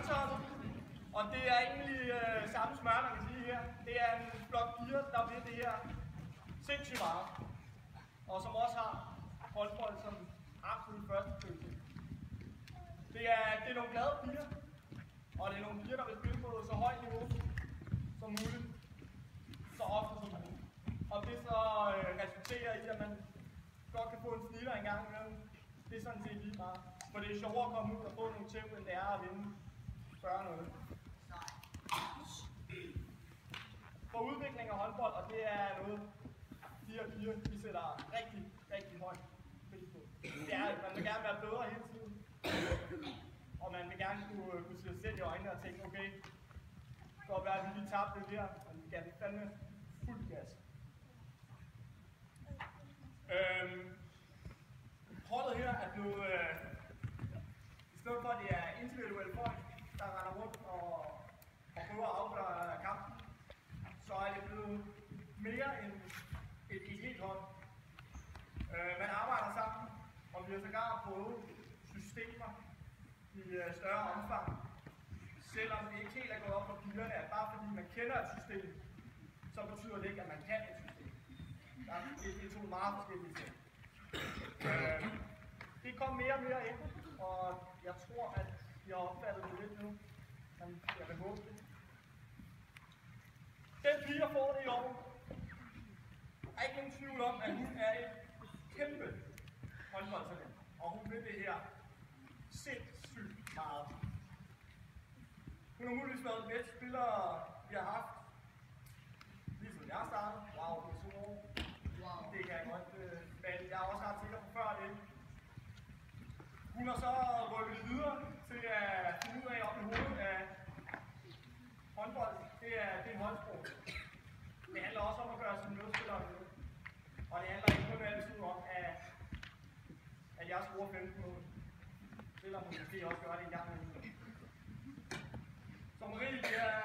Anton, og det er egentlig samme smør, man kan sige her. Det er en flok piger, der vil det her sindssygt meget, og som også har håndbold som absolut første følelse. Det er nogle glade piger, og det er nogle piger, der vil spille på så højt niveau som muligt, så ofte som muligt. Og det så resulterer i, at man godt kan få en snitter en gang imellem. Det er sådan set lige meget. For det er sjovere at komme ud og få nogle tæv, end det er at vinde 40-0. For udvikling af håndbold, og det er noget, de her piger, vi sætter rigtig, rigtig højt pris på. Det er, at man vil gerne være bedre hele tiden. Og man vil gerne kunne se sig selv i øjnene og tænke, okay, det kan godt være, at vi lige tabte det der, men vi kan fandme fuld gas. Holdet her er blevet, i stedet for at det er individuelle folk, der render rundt og prøver at afgøre kampen, så er det blevet mere end et helt hold. Man arbejder sammen, og vi har sågar prøvet systemer i større omfang. Selvom det ikke helt er gået op for pigerne, at bare fordi man kender et system, så betyder det ikke, at man kan et system. Det er to meget forskellige ting. Det kom mere og mere ind, og jeg tror, at I har opfattet det lidt nu. Men jeg vil håbe det. Den pige, der får det i år, er ikke nogen tvivl om, at hun er et kæmpe håndboldtalent. Og hun vil det her sindssygt meget. Hun har muligvis været den bedste spiller, vi har haft, lige siden jeg startede. Wow, det er så år. Wow. Det kan jeg godt, men jeg har også ret sikker på før det. Hun har så rykket videre til at finde ud af op i hovedet af håndbold. Det er en holdsprog. Det handler også om at gøre sine medspillere med. Og det handler ikke kun altid om, at jeg scorer 15 mål. Selvom hun måske også gør det en gang imellem. Så Marie, det er